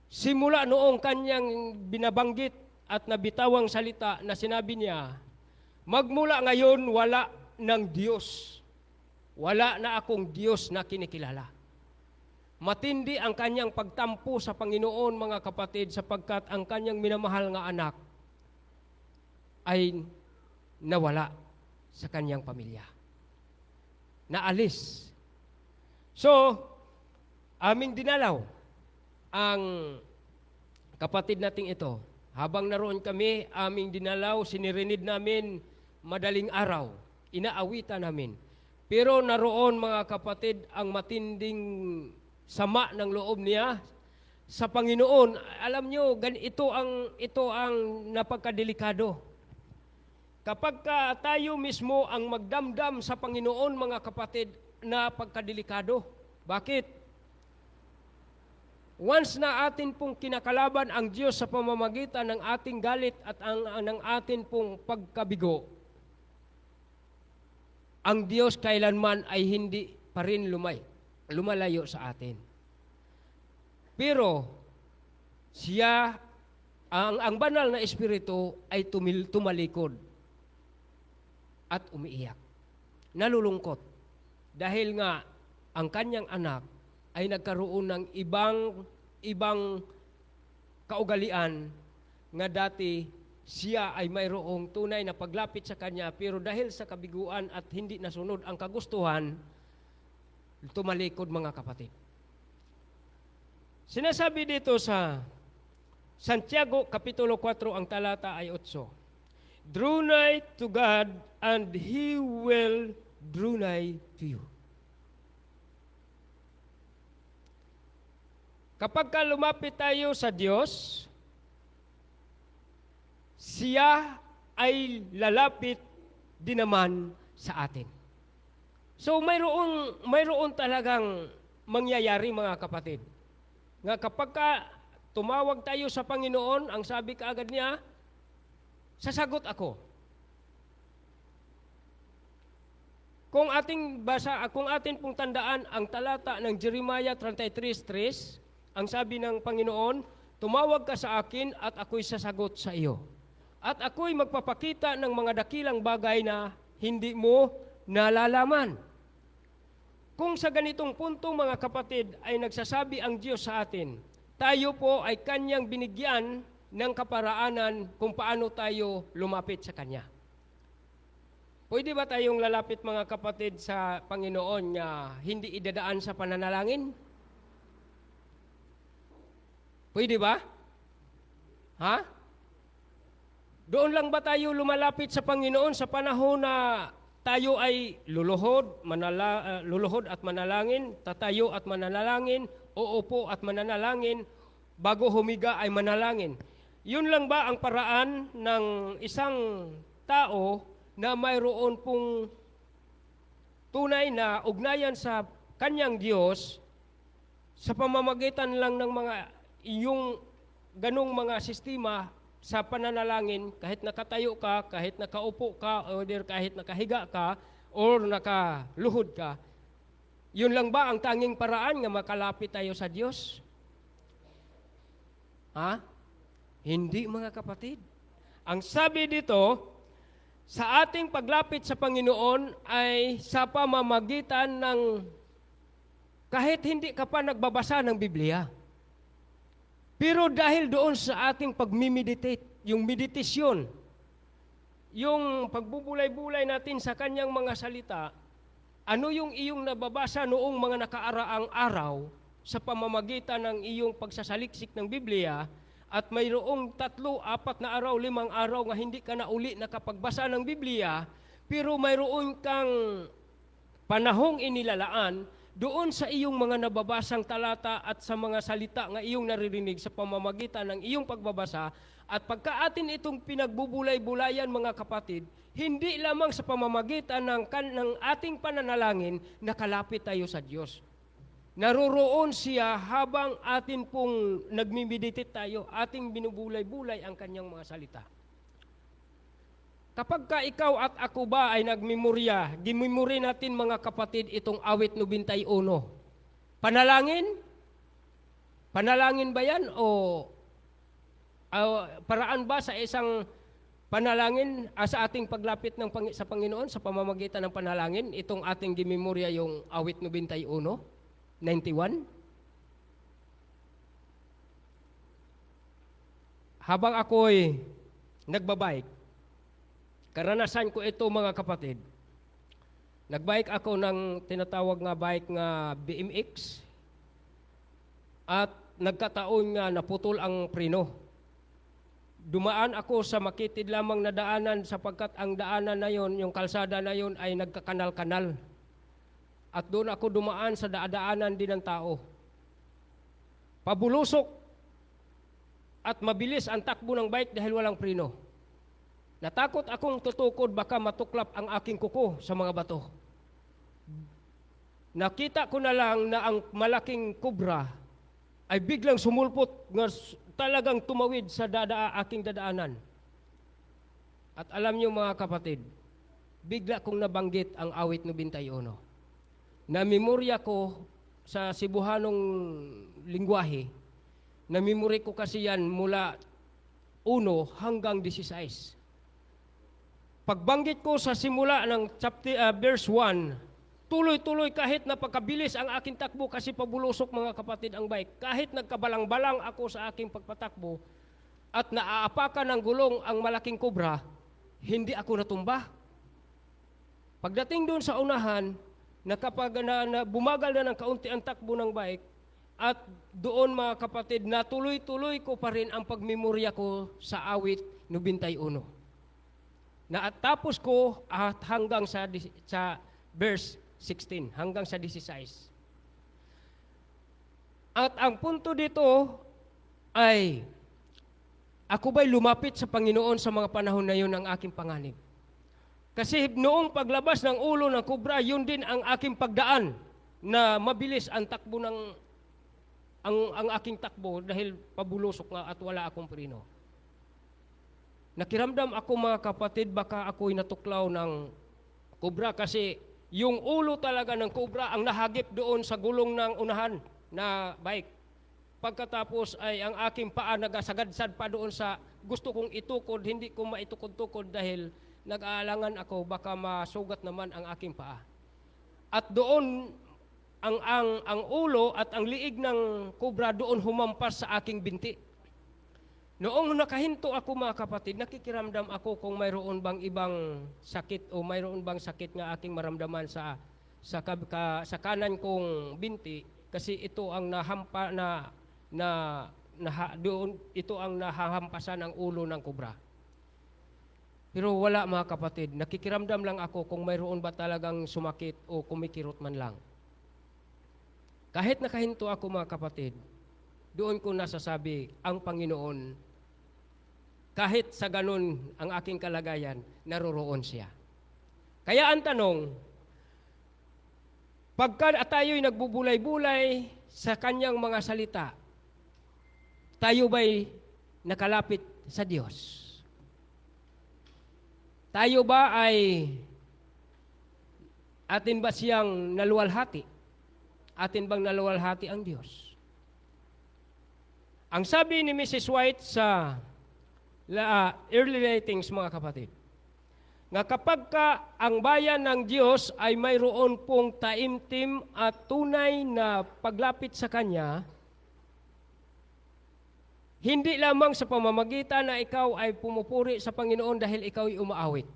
simula noong kanyang binabanggit at nabitawang salita na sinabi niya, magmula ngayon wala ng Diyos. Wala na akong Diyos na kinikilala. Matindi ang kanyang pagtampo sa Panginoon, mga kapatid, sapagkat ang kanyang minamahal nga anak ay nawala sa kanyang pamilya. Naalis. So, aming dinalaw ang kapatid nating ito. Habang naroon kami, aming dinalaw, sinirinid namin madaling araw. Inaawitan namin. Pero naroon, mga kapatid, ang matinding sama ng loob niya sa Panginoon. Alam nyo, ito ang napagkadelikado. Kapag tayo mismo ang magdamdam sa Panginoon, mga kapatid, napagkadelikado. Bakit? Once na atin pong kinakalaban ang Diyos sa pamamagitan ng ating galit at ng atin pong pagkabigo, ang Diyos kailanman ay hindi pa rin lumalayo sa atin. Pero siya, ang banal na espiritu ay tumalikod at umiiyak. Nalulungkot. Dahil nga ang kanyang anak ay nagkaroon ng ibang kaugalian nga dati siya ay mayroong tunay na paglapit sa kanya, pero dahil sa kabiguan at hindi nasunod ang kagustuhan, tumalikod, mga kapatid. Sinasabi dito sa Santiago Kapitulo 4, ang talata ay 8. Draw nigh to God and He will draw nigh to you. Kapag lumapit tayo sa Diyos, siya ay lalapit din naman sa atin. So mayroon talagang mangyayari, mga kapatid. Nga kapag tumawag tayo sa Panginoon, ang sabi kaagad niya, sasagot ako. Kung atin pong tandaan ang talata ng Jeremiah 33:3, ang sabi ng Panginoon, tumawag ka sa akin at ako'y sasagot sa iyo. At ako'y magpapakita ng mga dakilang bagay na hindi mo nalalaman. Kung sa ganitong punto, mga kapatid, ay nagsasabi ang Diyos sa atin, tayo po ay Kanyang binigyan ng kaparaanan kung paano tayo lumapit sa Kanya. Pwede ba tayong lalapit, mga kapatid, sa Panginoon na hindi idadaan sa pananalangin? Pwede ba? Ha? Doon lang ba tayo lumalapit sa Panginoon sa panahon na tayo ay luluhod at manalangin, tatayo at manalangin, uupo at mananalangin, bago humiga ay manalangin? Yun lang ba ang paraan ng isang tao na mayroon pong tunay na ugnayan sa kanyang Diyos sa pamamagitan lang ng yung ganong mga sistema sa pananalangin, kahit nakatayo ka, kahit nakaupo ka, o kahit nakahiga ka, or nakaluhod ka? Yun lang ba ang tanging paraan nga makalapit tayo sa Diyos? Ha? Hindi, mga kapatid. Ang sabi dito, sa ating paglapit sa Panginoon ay sa pamamagitan ng kahit hindi ka pa nagbabasa ng Biblia. Pero dahil doon sa ating pagmimeditate, yung meditasyon, yung pagbubulay-bulay natin sa kanyang mga salita, ano yung iyong nababasa noong mga nakaaraang araw sa pamamagitan ng iyong pagsasaliksik ng Biblia, at mayroong 3, 4 na araw, 5 araw nga hindi ka na uli nakapagbasa ng Biblia, pero mayroon kang panahong inilalaan doon sa iyong mga nababasang talata at sa mga salita nga iyong naririnig sa pamamagitan ng iyong pagbabasa, at pagka atin itong pinagbubulay-bulayan mga kapatid, hindi lamang sa pamamagitan ng ating pananalangin, nakalapit tayo sa Diyos. Naroroon siya habang atin pong nagmimeditate tayo, ating binubulay-bulay ang kanyang mga salita. Kapag ka ikaw at ako ba ay nagmemorya, gimemorya natin mga kapatid itong awit 91. Panalangin? Panalangin ba yan o paraan ba sa isang panalangin sa ating paglapit sa Panginoon sa pamamagitan ng panalangin, itong ating gimemorya yung awit 91, 91? Habang ako'y nagbabike, karanasan ko ito mga kapatid. Nagbike ako ng tinatawag nga bike nga BMX at nagkataon nga naputol ang preno. Dumaan ako sa makitid lamang na daanan sapagkat ang daanan na yon, yung kalsada na yon ay nagkakanal-kanal. At doon ako dumaan sa daanan din ng tao. Pabulusok at mabilis ang takbo ng bike dahil walang preno. Natakot akong tutukod baka matuklap ang aking kuko sa mga bato. Nakita ko na lang na ang malaking kubra ay biglang sumulpot nga talagang tumawid sa aking dadaanan. At alam niyo mga kapatid, bigla kong nabanggit ang awit 91. Namemorya ko sa Cebuanong lingwahe, namemorya ko kasi yan mula 1 hanggang 16. Pagbanggit ko sa simula ng verse 1, tuloy-tuloy kahit napakabilis ang aking takbo kasi pabulusok mga kapatid ang bike. Kahit nagkabalang-balang ako sa aking pagpatakbo at naaapakan ng gulong ang malaking kubra, hindi ako natumba. Pagdating doon sa unahan, kapag bumagal na ng kaunti ang takbo ng bike, at doon mga kapatid, natuloy-tuloy ko pa rin ang pagmemorya ko sa awit 91. Natapos ko at hanggang sa verse 16, hanggang sa 16. At ang punto dito ay, ako ba'y lumapit sa Panginoon sa mga panahon na yun ng aking panganib? Kasi noong paglabas ng ulo ng kubra, yun din ang aking pagdaan na mabilis ang takbo ang aking takbo dahil pabulusok nga at wala akong preno. Nakiramdam ako mga kapatid, baka ako'y natuklaw ng kubra kasi yung ulo talaga ng kubra ang nahagip doon sa gulong ng unahan na bike. Pagkatapos ay ang aking paa nagasagadsad pa doon sa gusto kong itukod, hindi ko maitukod-tukod dahil nag-aalangan ako baka masugat naman ang aking paa. At doon ang ulo at ang liig ng kubra doon humampas sa aking binti. Noong nakahinto ako mga kapatid, nakikiramdam ako kung mayroon bang ibang sakit o mayroon bang sakit nga aking maramdaman sa kanan kong binti kasi ito ang ito ang nahahampasan ng ulo ng kubra. Pero wala mga kapatid, nakikiramdam lang ako kung mayroon ba talagang sumakit o kumikirot man lang. Kahit nakahinto ako mga kapatid, doon ko nasasabi ang Panginoon, kahit sa ganun ang aking kalagayan, naroroon siya. Kaya ang tanong, pagka tayo'y nagbubulay-bulay sa kanyang mga salita, tayo ba'y nakalapit sa Diyos? Tayo ba ay atin ba siyang naluwalhati? Atin bang naluwalhati ang Diyos? Ang sabi ni Mrs. White sa early writings mga kapatid, nga kapag ka ang bayan ng Diyos ay mayroon pong taimtim at tunay na paglapit sa Kanya, hindi lamang sa pamamagitan na ikaw ay pumupuri sa Panginoon dahil ikaw ay umaawit.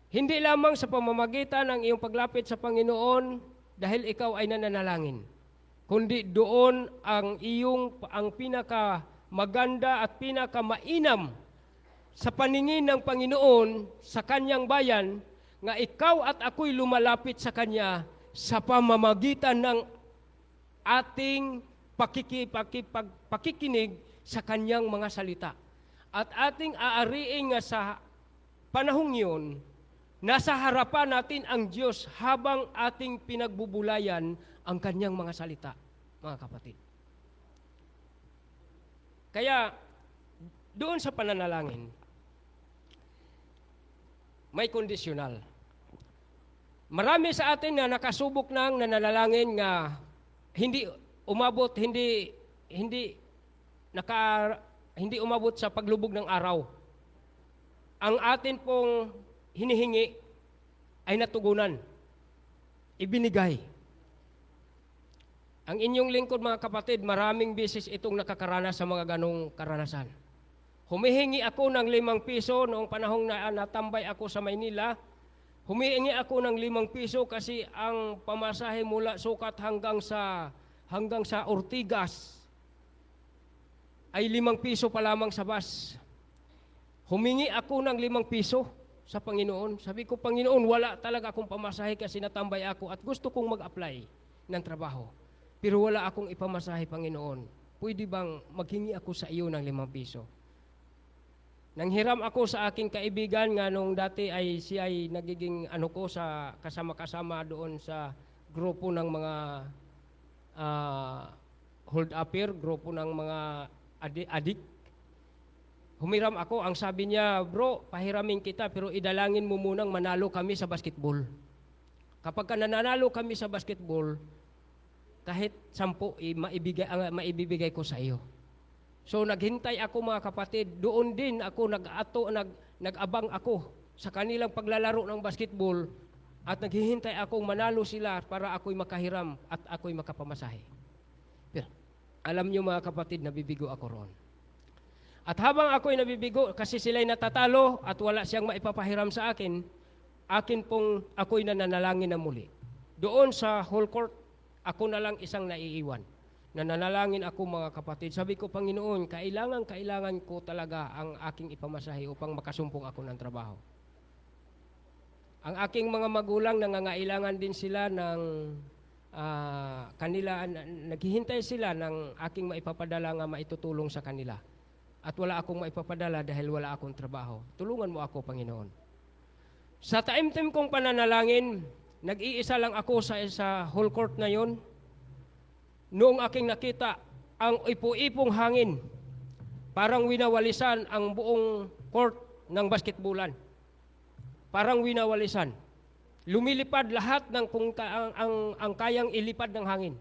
Hindi lamang sa pamamagitan ng iyong paglapit sa Panginoon dahil ikaw ay nananalangin, kundi doon ang pinaka maganda at pinakamainam sa paningin ng Panginoon sa Kanyang bayan, nga ikaw at ako'y lumalapit sa Kanya sa pamamagitan ng ating pakikinig sa kanyang mga salita. At ating aariin nga sa panahong yun, nasa harapan natin ang Diyos habang ating pinagbubulayan ang kanyang mga salita, mga kapatid. Kaya, doon sa pananalangin, may kondisyonal. Marami sa atin na nakasubok ng nananalangin nga hindi umabot, hindi umabot sa paglubog ng araw. Ang atin pong hinihingi ay natugunan, ibinigay. Ang inyong lingkod, mga kapatid, maraming beses itong nakakaranas sa mga ganong karanasan. Humihingi ako ng 5 piso noong panahong natambay ako sa Maynila. Humihingi ako ng 5 piso kasi ang pamasahe mula Sukat hanggang sa Ortigas ay 5 piso pa lamang sa bus. Humingi ako ng 5 piso sa Panginoon. Sabi ko, Panginoon, wala talaga akong pamasahe kasi natambay ako at gusto kong mag-apply ng trabaho. Pero wala akong ipamasahe, Panginoon. Pwede bang maghingi ako sa iyo ng 5 piso? Nanghiram ako sa aking kaibigan nga nung dati ay siya ay nagiging sa kasama-kasama doon sa grupo ng mga hold-upper, grupo ng mga adik. Humiram ako, ang sabi niya, bro, pahiramin kita pero idalangin mo munang manalo kami sa basketball. Kapag nananalo kami sa basketball, kahit 10 maibibigay ko sa iyo. So naghintay ako, mga kapatid, doon din ako nag-abang ako sa kanilang paglalaro ng basketball at naghihintay akong manalo sila para ako'y makahiram at ako'y makapamasahe. Pero alam niyo, mga kapatid, nabibigo ako roon. At habang ako'y nabibigo kasi sila'y natatalo at wala siyang maipapahiram sa akin, ako'y nananalangin na muli. Doon sa whole court, ako na lang isang naiiwan. Nananalangin ako, mga kapatid. Sabi ko, Panginoon, kailangan ko talaga ang aking ipamasahe upang makasumpong ako ng trabaho. Ang aking mga magulang, nangangailangan din sila ng naghihintay sila ng aking maipapadala nga maitutulong sa kanila. At wala akong maipapadala dahil wala akong trabaho. Tulungan mo ako, Panginoon. Sa taimtim kong pananalangin, nag-iisa lang ako sa whole court na yon. Noong aking nakita ang ipo-ipong hangin, parang winawalisan ang buong court ng basketballan. Parang winawalisan. Lumilipad lahat ng ang kayang ilipad ng hangin.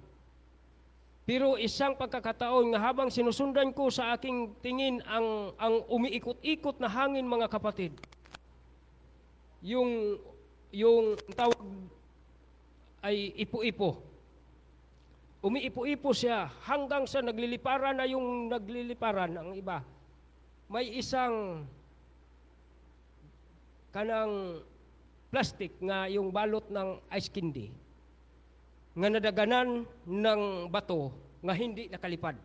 Pero isang pagkakataon nga habang sinusundan ko sa aking tingin ang umiikot-ikot na hangin, mga kapatid, yung tawag ay ipo-ipo. Umiipo-ipo siya hanggang sa nagliliparan na yung nagliliparan ang iba. May isang kanang plastic nga yung balot ng ice candy nga nadaganan ng bato nga hindi nakalipad.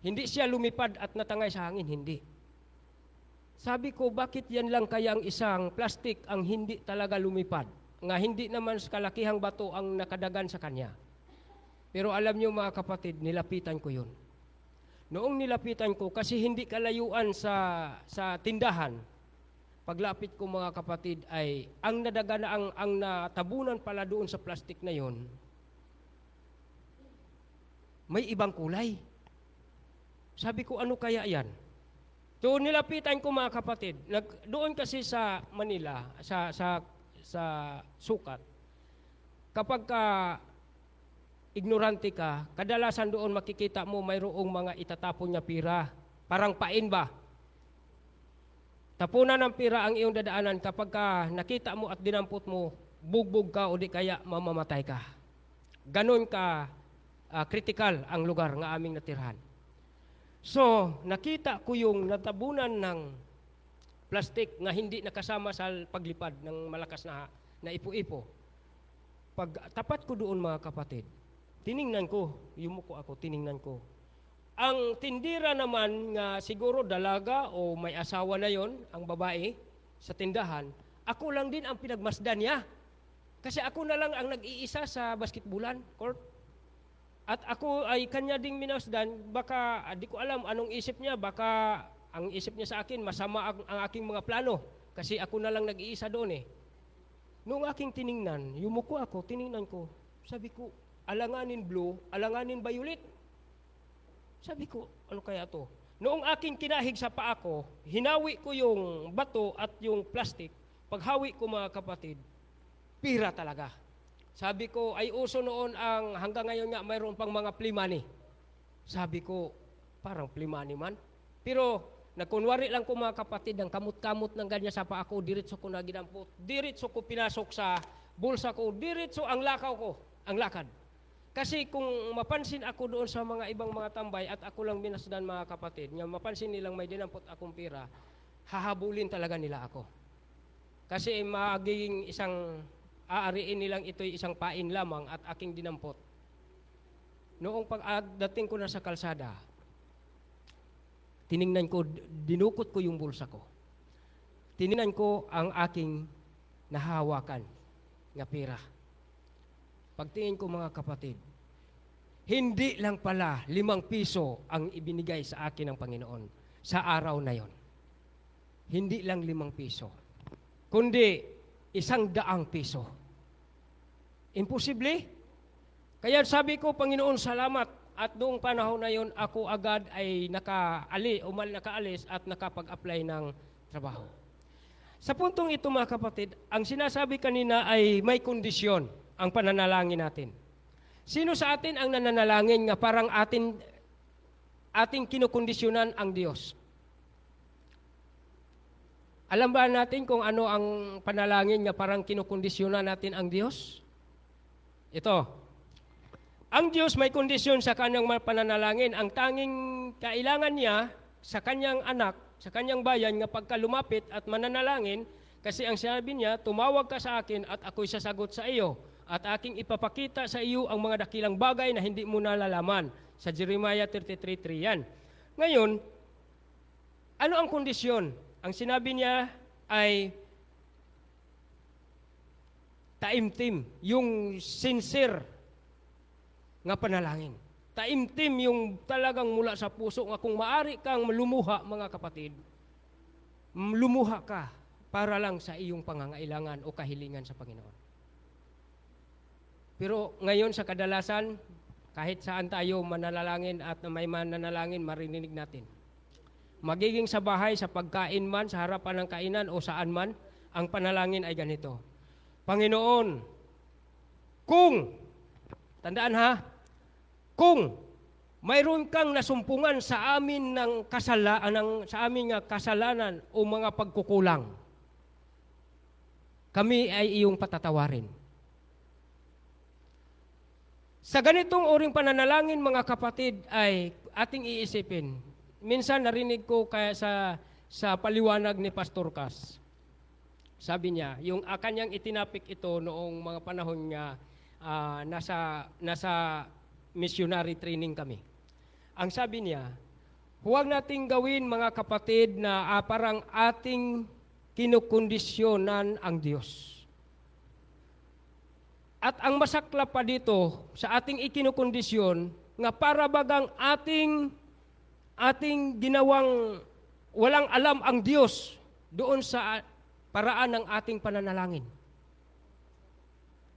Hindi siya lumipad at natangay sa hangin, hindi. Sabi ko, bakit yan lang kaya ang isang plastic ang hindi talaga lumipad? Nga hindi naman sa kalakihang bato ang nakadagan sa kanya. Pero alam niyo, mga kapatid, nilapitan ko yun. Noong nilapitan ko, kasi hindi kalayuan sa tindahan, paglapit ko, mga kapatid, ay ang nadagana, ang natabunan pala doon sa plastic na yon, may ibang kulay. Sabi ko, ano kaya yan? So nilapitan ko, mga kapatid, doon kasi sa Manila, sa Sukat, kapag ignorante ka, kadalasan doon makikita mo mayroong mga itatapon niya pira, parang pain ba? Tapunan ng pira ang iyong dadaanan kapag nakita mo at dinampot mo, bugbog ka o di kaya mamamatay ka. Ganon ka critical ang lugar ng aming natirhan. So, nakita ko yung natabunan ng plastic na hindi nakasama sa paglipad ng malakas na ipo-ipo. Pag tapat ko doon, mga kapatid, tiningnan ko, yumuko ako, tiningnan ko. Ang tindira naman nga siguro dalaga o may asawa na yon, ang babae, sa tindahan, ako lang din ang pinagmasdan niya. Kasi ako na lang ang nag-iisa sa basketballan court. At ako ay kanya ding minasdan, baka di ko alam anong isip niya, baka ang isip niya sa akin, masama ang aking mga plano. Kasi ako na lang nag-iisa doon eh. Noong aking tiningnan, yumuko ako, tiningnan ko, sabi ko, alanganin blue, alanganin violet. Sabi ko, ano kaya to? Noong aking kinahig sa paa ko, hinawi ko yung bato at yung plastic. Paghawi ko mga kapatid, pira talaga. Sabi ko, ay uso noon ang hanggang ngayon nga mayroon pang mga plea money. Sabi ko, parang plea money man. Pero nagkunwari lang ko mga kapatid, ang kamot-kamot ng ganyan sa paa ko, diretso ko na ginampot, diretso ko pinasok sa bulsa ko, diretso ang lakaw ko, ang lakad. Kasi kung mapansin ako doon sa mga ibang mga tambay at ako lang minasdan mga kapatid, nga mapansin nilang may dinampot akong pira, hahabulin talaga nila ako. Kasi magiging isang, aariin nilang ito'y isang pain lamang at aking dinampot. Noong pagdating ko na sa kalsada, tiningnan ko, dinukot ko yung bulsa ko. Tiningnan ko ang aking nahawakan nga pira. Pagtingin ko mga kapatid, hindi lang pala 5 piso ang ibinigay sa akin ng Panginoon sa araw na yon. Hindi lang 5 piso, kundi 100 piso. Imposible. Kaya sabi ko, Panginoon, salamat. At noong panahon na yon, ako agad ay nakaalis at nakapag-apply ng trabaho. Sa puntong ito mga kapatid, ang sinasabi kanina ay may kondisyon ang pananalangin natin. Sino sa atin ang nananalangin nga parang ating kinukondisyonan ang Diyos? Alam ba natin kung ano ang panalangin nga parang kinukondisyonan natin ang Diyos? Ito. Ang Diyos may kondisyon sa kanyang pananalangin. Ang tanging kailangan niya sa kanyang anak, sa kanyang bayan, nga pagka lumapit at mananalangin, kasi ang sinabi niya, tumawag ka sa akin at ako'y sasagot sa iyo. At aking ipapakita sa iyo ang mga dakilang bagay na hindi mo nalalaman. Sa Jeremiah 33:3 yan. Ngayon, ano ang kondisyon? Ang sinabi niya ay taimtim, yung sincere nga panalangin. Taimtim yung talagang mula sa puso nga kung maari kang lumuha mga kapatid, lumuha ka para lang sa iyong pangangailangan o kahilingan sa Panginoon. Pero ngayon sa kadalasan, kahit saan tayo mananalangin at may mananalangin, marinig natin. Magiging sa bahay, sa pagkain man, sa harapan ng kainan o saan man, ang panalangin ay ganito. Panginoon, kung, tandaan ha, kung mayroon kang nasumpungan sa amin ng sa aming kasalanan o mga pagkukulang, kami ay iyong patatawarin. Sa ganitong uring pananalangin mga kapatid ay ating iisipin. Minsan narinig ko kaya sa paliwanag ni Pastor Cas. Sabi niya, yung kanyang itinapik ito noong mga panahon niya nasa missionary training kami. Ang sabi niya, huwag nating gawin mga kapatid na parang ating kinukondisyonan ang Diyos. At ang masakla pa dito sa ating ikinukondisyon nga para bagang ating ginawang walang alam ang Diyos doon sa paraan ng ating pananalangin.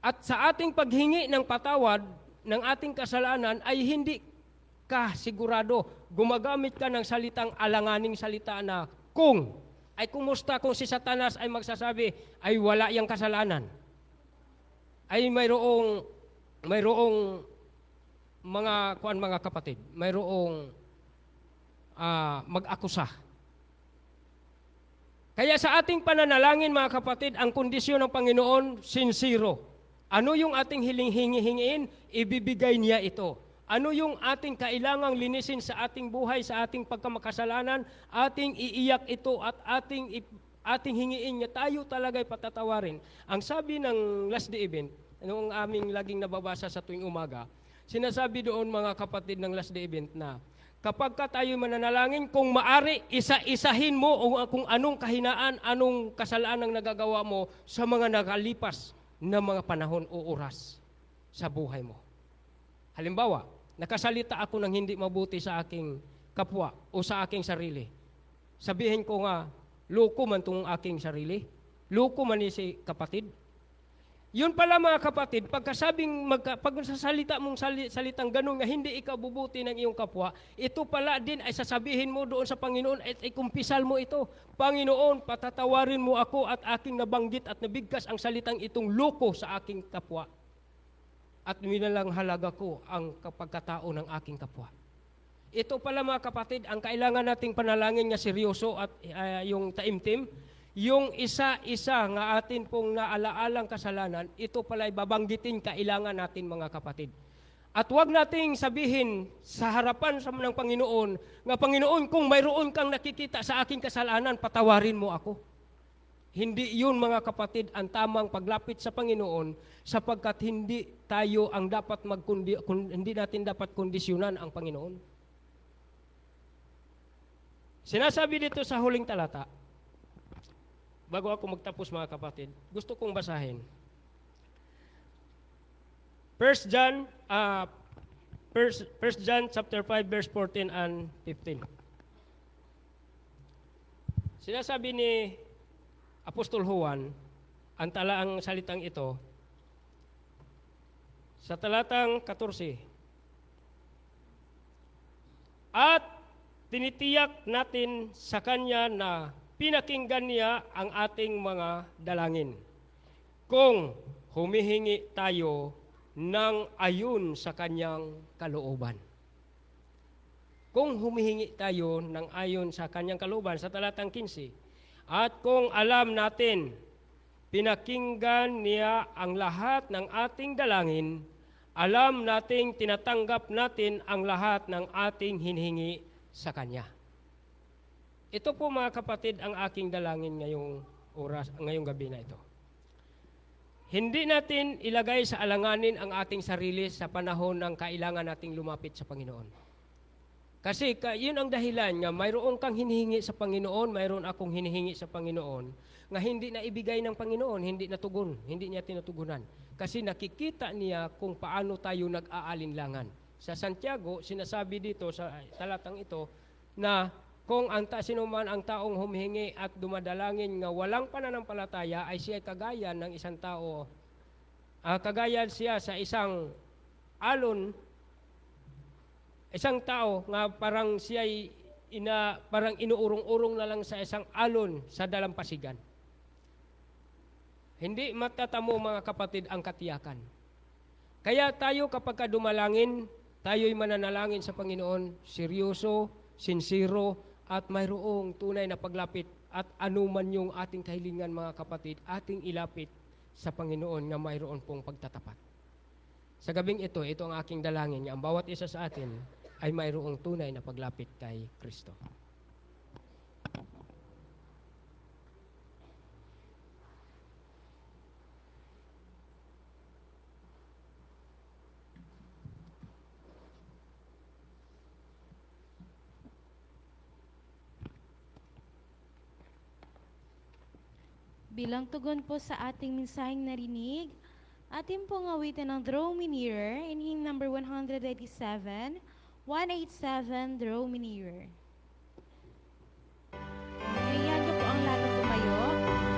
At sa ating paghingi ng patawad ng ating kasalanan ay hindi ka sigurado. Gumagamit ka ng salitang alanganing salita na kung, ay kumusta kung si Satanas ay magsasabi ay wala yang kasalanan. Ay mayroong mga kapatid, mayroong mag-akusa. Kaya sa ating pananalangin mga kapatid, ang kondisyon ng Panginoon, sincero. Ano yung ating hiling-hingiin? Ibibigay niya ito. Ano yung ating kailangang linisin sa ating buhay, sa ating pagkamakasalanan? Ating iiyak ito at ating hingiin niya. Tayo talaga'y patatawarin. Ang sabi ng last day event, noong aming laging nababasa sa tuwing umaga, sinasabi doon mga kapatid ng last day event na kapag ka tayo mananalangin, kung maari, isa-isahin mo kung anong kahinaan, anong kasalanan nagagawa mo sa mga nakalipas na mga panahon o oras sa buhay mo. Halimbawa, nakasalita ako ng hindi mabuti sa aking kapwa o sa aking sarili. Sabihin ko nga, loko man tong aking sarili, loko man ni si kapatid. Yun pala mga kapatid, pag sasalita mong salitang ganun nga hindi ikaw bubuti ng iyong kapwa, ito pala din ay sasabihin mo doon sa Panginoon at ikumpisal mo ito. Panginoon, patatawarin mo ako at aking nabanggit at nabigkas ang salitang itong loko sa aking kapwa. At minalang halaga ko ang pagkatao ng aking kapwa. Ito pala mga kapatid, ang kailangan nating panalangin nga seryoso at yung taimtim, yung isa-isa nga atin pong naalaalang kasalanan, ito pala babanggitin kailangan natin mga kapatid. At huwag nating sabihin sa harapan ng Panginoon, nga Panginoon, kung mayroon kang nakikita sa aking kasalanan, patawarin mo ako. Hindi yun mga kapatid ang tamang paglapit sa Panginoon sapagkat hindi tayo ang dapat hindi natin dapat kondisyonan ang Panginoon. Sinasabi dito sa huling talata, bago ako magtapos mga kapatid, gusto kong basahin. 1 John chapter 5 verse 14 and 15. Sinasabi ni Apostol Juan, ang salitang ito, sa talatang 14. At tinitiyak natin sa Kanya na pinakinggan niya ang ating mga dalangin. Kung humihingi tayo ng ayon sa Kanyang kalooban. Kung humihingi tayo ng ayon sa Kanyang kalooban, sa talatang 15. At kung alam natin, pinakinggan niya ang lahat ng ating dalangin, alam nating tinatanggap natin ang lahat ng ating hinihingi sa Kanya. Ito po mga kapatid ang aking dalangin ngayong gabi na ito. Hindi natin ilagay sa alanganin ang ating sarili sa panahon ng kailangan nating lumapit sa Panginoon. Kasi yun ang dahilan nga mayroon kang hinihingi sa Panginoon, mayroon akong hinihingi sa Panginoon, nga hindi na ibigay ng Panginoon, hindi niya tinutugunan. Kasi nakikita niya kung paano tayo nag-aalinlangan. Sa Santiago, sinasabi dito sa talatang ito, na kung sino man ang taong humihingi at dumadalangin nga walang pananampalataya ay siya kagaya ng isang tao. Kagaya siya sa isang tao nga parang siya parang inuurong-urong na lang sa isang alon sa dalampasigan. Hindi matatamo mga kapatid ang katiyakan. Kaya tayo kapag dumalangin, tayo'y mananalangin sa Panginoon, seryoso, sincero, at mayroong tunay na paglapit at anuman yung ating kahilingan mga kapatid, ating ilapit sa Panginoon nga mayroon pong pagtatapat. Sa gabing ito ang aking dalangin nga ang bawat isa sa atin ay mayroong tunay na paglapit kay Kristo.
Bilang tugon po sa ating mensaheng narinig, atin pong awitin ang Draw Me Nearer in hymn number 187, 187 Draw Me Nearer. Ngayon niyo po ang lahat na tumayo.
Faith.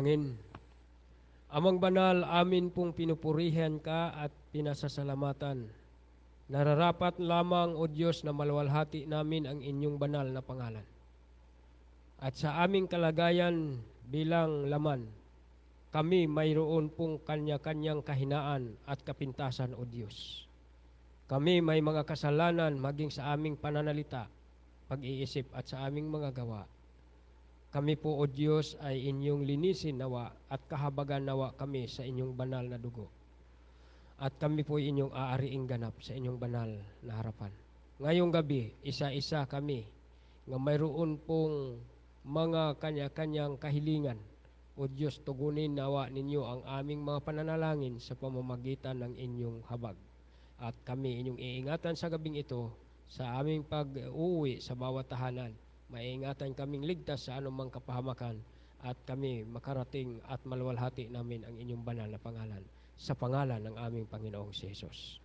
Manalangin. Amang banal, amin pong pinupurihan ka at pinasasalamatan. Nararapat lamang, O Diyos, na maluwalhati namin ang inyong banal na pangalan. At sa aming kalagayan bilang laman, kami mayroon pong kanya-kanyang kahinaan at kapintasan, O Diyos. Kami may mga kasalanan maging sa aming pananalita, pag-iisip at sa aming mga gawa. Kami po, O Diyos, ay inyong linisin nawa at kahabagan nawa kami sa inyong banal na dugo. At kami po inyong aariing ganap sa inyong banal na harapan. Ngayong gabi, isa-isa kami nga mayroon pong mga kanya-kanyang kahilingan. O Diyos, tugunin nawa ninyo ang aming mga pananalangin sa pamamagitan ng inyong habag. At kami inyong iingatan sa gabing ito sa aming pag-uwi sa bawat tahanan. Maiingatan kaming ligtas sa anumang kapahamakan at kami makarating at maluwalhati namin ang inyong banal na pangalan sa pangalan ng aming Panginoong si Jesus.